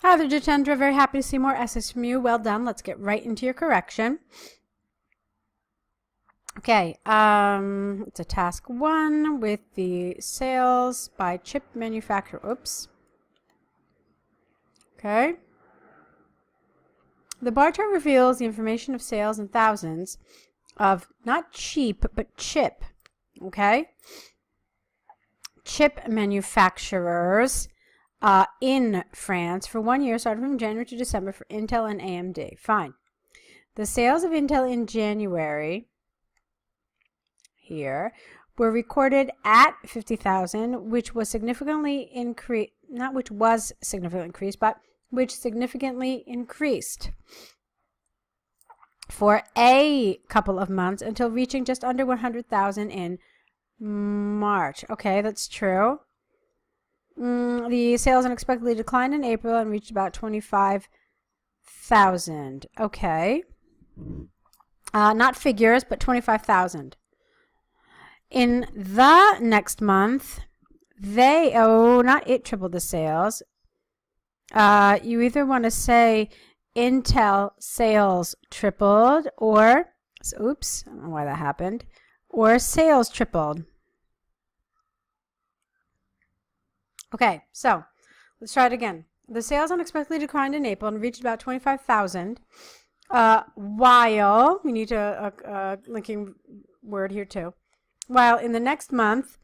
Hi there, Jitendra. Very happy to see more essays from you. Well done. Let's get right into your correction. Okay, it's a task 1 with the sales by chip manufacturer. Oops. Okay. The bar chart reveals the information of sales in thousands of not cheap, but chip. Okay? Chip manufacturers in France for 1 year, starting from January to December for Intel and AMD. Fine. The sales of Intel in January here were recorded at 50,000, which was significantly increased, not which was significantly increased, but which significantly increased for a couple of months until reaching just under 100,000 in March. Okay, that's true. The sales unexpectedly declined in April and reached about 25,000. Okay. Not figures, but 25,000. In the next month, tripled the sales. You either want to say Intel sales tripled or, oops, I don't know why that happened, or sales tripled. Okay, so let's try it again. The sales unexpectedly declined in April and reached about 25,000, while, we need a linking word here too, while in the next month,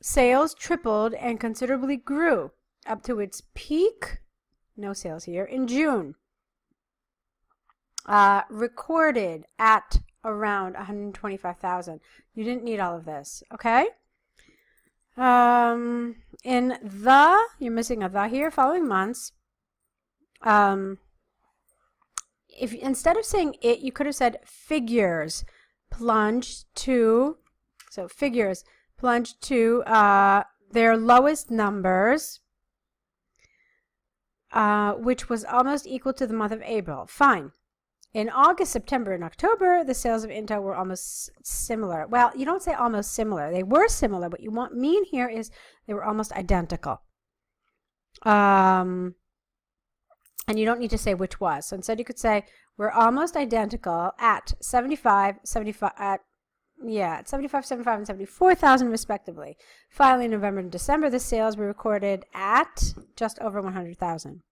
sales tripled and considerably grew up to its peak, no sales here, in June, recorded at around 125,000. You didn't need all of this, okay? You're missing a the here, following months. If instead of saying it, you could have said figures plunged to, so figures plunged to their lowest numbers, which was almost equal to the month of April. Fine. In August, September, and October, the sales of Intel were almost similar. Well, you don't say almost similar. They were similar. What you mean here is they were almost identical. And you don't need to say which was. So instead you could say we're almost identical at 75, 75, at 75, 75, and 74,000 respectively. Finally, in November and December, the sales were recorded at just over 100,000.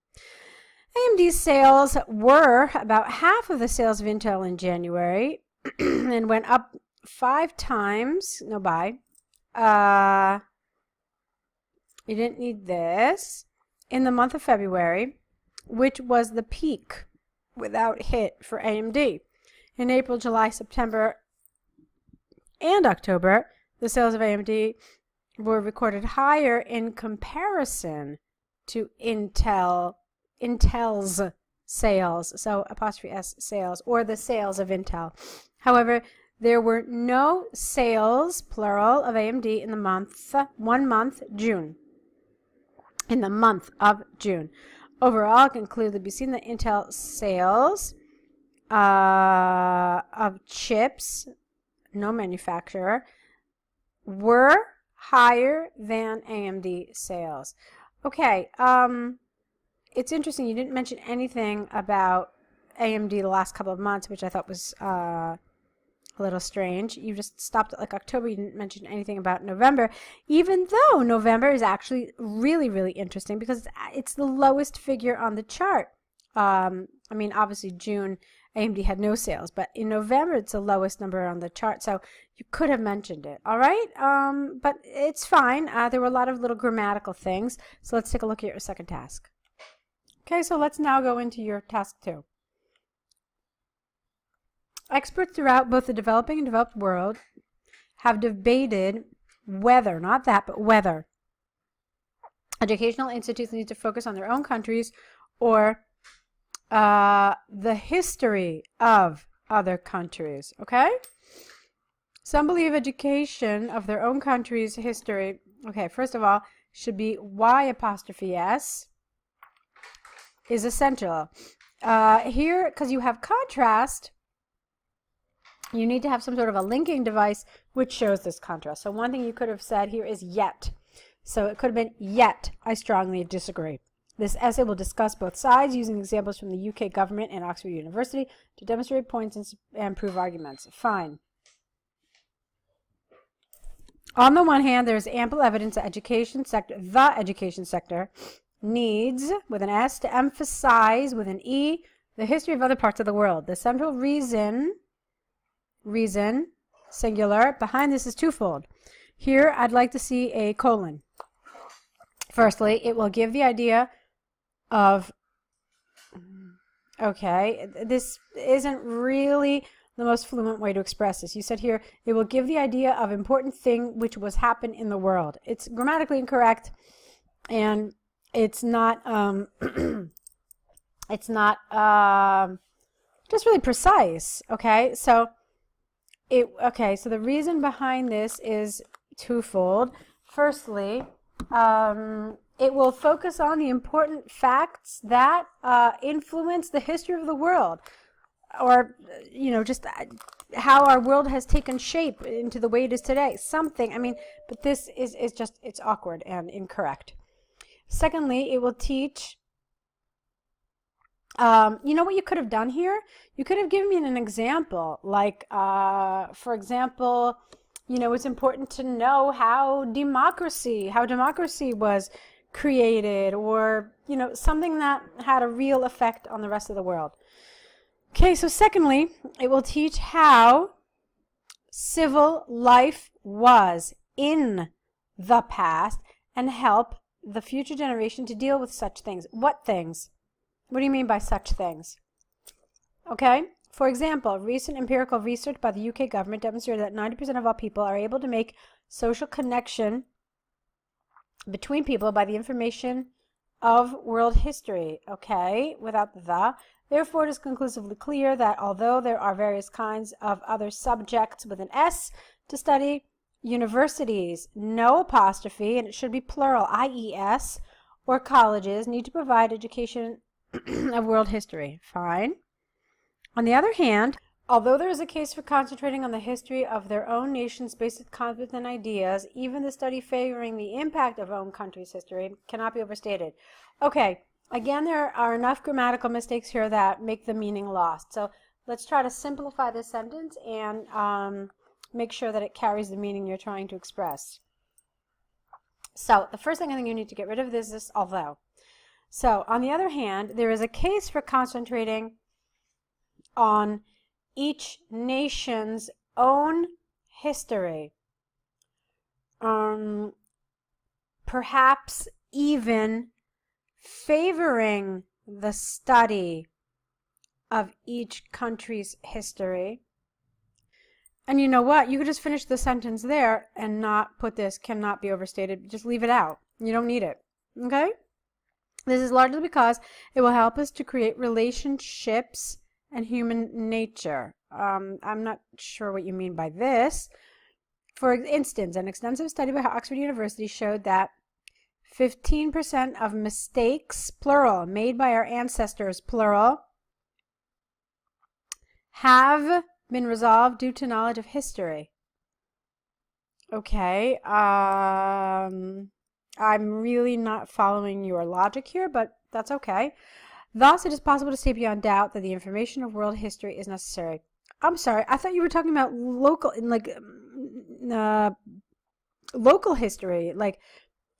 AMD's sales were about half of the sales of Intel in January and went up 5 times. No, bye. You didn't need this. In the month of February, which was the peak without hit for AMD. In April, July, September, and October, the sales of AMD were recorded higher in comparison to Intel's sales, so apostrophe S sales, or the sales of Intel. However, there were no sales, plural, of AMD in the month, 1 month, June. In the month of June. Overall, it can clearly be seen that Intel sales of chips, no manufacturer, were higher than AMD sales. Okay, it's interesting. You didn't mention anything about AMD the last couple of months, which I thought was a little strange. You just stopped at like October. You didn't mention anything about November, even though November is actually really, really interesting because it's the lowest figure on the chart. I mean, obviously June, AMD had no sales, but in November it's the lowest number on the chart, so you could have mentioned it, all right? But it's fine. There were a lot of little grammatical things, so let's take a look at your second task. Okay, so let's now go into your task 2. Experts throughout both the developing and developed world have debated whether, not that, but whether educational institutes need to focus on their own countries or the history of other countries, okay? Some believe education of their own country's history, okay, first of all, should be Y'(S) is essential. Here, because you have contrast, you need to have some sort of a linking device which shows this contrast. So one thing you could have said here is yet. So it could have been yet, I strongly disagree. This essay will discuss both sides using examples from the UK government and Oxford University to demonstrate points and prove arguments. Fine. On the one hand, there is ample evidence that the education sector needs, with an S, to emphasize, with an E, the history of other parts of the world. The central reason, singular, behind this is twofold. Here, I'd like to see a colon. Firstly, it will give the idea of, okay, this isn't really the most fluent way to express this. You said here, it will give the idea of important thing which was happen in the world. It's grammatically incorrect, and it's not it's not just really precise. Okay, so the reason behind this is twofold. Firstly, it will focus on the important facts that influence the history of the world, or just how our world has taken shape into the way it is today. But this is just, it's awkward and incorrect. Secondly, it will teach, what you could have done here? You could have given me an example, like, for example, it's important to know how democracy was created, or, something that had a real effect on the rest of the world. Okay, so secondly, it will teach how civil life was in the past and help the future generation to deal with such things. What things? What do you mean by such things? Okay, for example, recent empirical research by the UK government demonstrated that 90% of all people are able to make social connection between people by the information of world history. Okay, without the. Therefore, it is conclusively clear that although there are various kinds of other subjects with an S to study, universities, no apostrophe, and it should be plural, IES, or colleges need to provide education of world history. Fine. On the other hand, although there is a case for concentrating on the history of their own nation's basic concepts and ideas, even the study favoring the impact of own country's history cannot be overstated. Okay, again, there are enough grammatical mistakes here that make the meaning lost. So let's try to simplify this sentence and make sure that it carries the meaning you're trying to express. So the first thing I think you need to get rid of is this although. So on the other hand, there is a case for concentrating on each nation's own history, perhaps even favoring the study of each country's history. And you know what? You could just finish the sentence there and not put this cannot be overstated. Just leave it out. You don't need it. Okay? This is largely because it will help us to create relationships and human nature. I'm not sure what you mean by this. For instance, an extensive study by Oxford University showed that 15% of mistakes, plural, made by our ancestors, plural, have been resolved due to knowledge of history. Okay, I'm really not following your logic here, but that's okay. Thus, it is possible to say beyond doubt that the information of world history is necessary. I'm sorry, I thought you were talking about local history, like,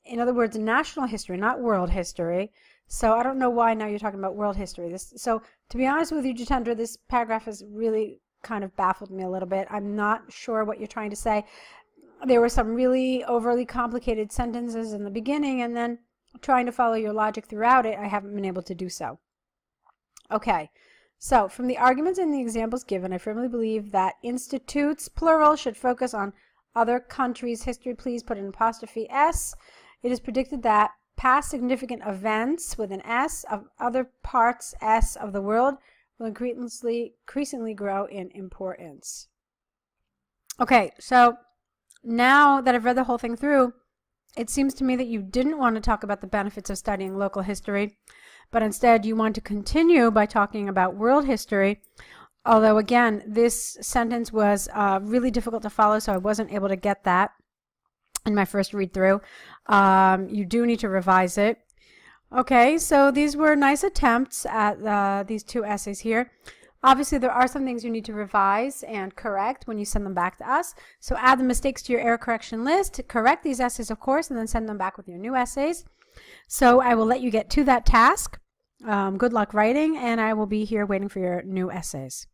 in other words, national history, not world history. So I don't know why now you're talking about world history. So to be honest with you, Jitendra, this paragraph has really kind of baffled me a little bit. I'm not sure what you're trying to say. There were some really overly complicated sentences in the beginning, and then trying to follow your logic throughout it, I haven't been able to do so. Okay, so from the arguments and the examples given, I firmly believe that institutes, plural, should focus on other countries' history. Please put an apostrophe S. It is predicted that past significant events with an S of other parts S of the world will increasingly grow in importance. Okay, so now that I've read the whole thing through, it seems to me that you didn't want to talk about the benefits of studying local history, but instead you want to continue by talking about world history. Although, again, this sentence was really difficult to follow, so I wasn't able to get that in my first read through. You do need to revise it. Okay, so these were nice attempts at these two essays here. Obviously, there are some things you need to revise and correct when you send them back to us. So add the mistakes to your error correction list, correct these essays, of course, and then send them back with your new essays. So I will let you get to that task. Good luck writing, and I will be here waiting for your new essays.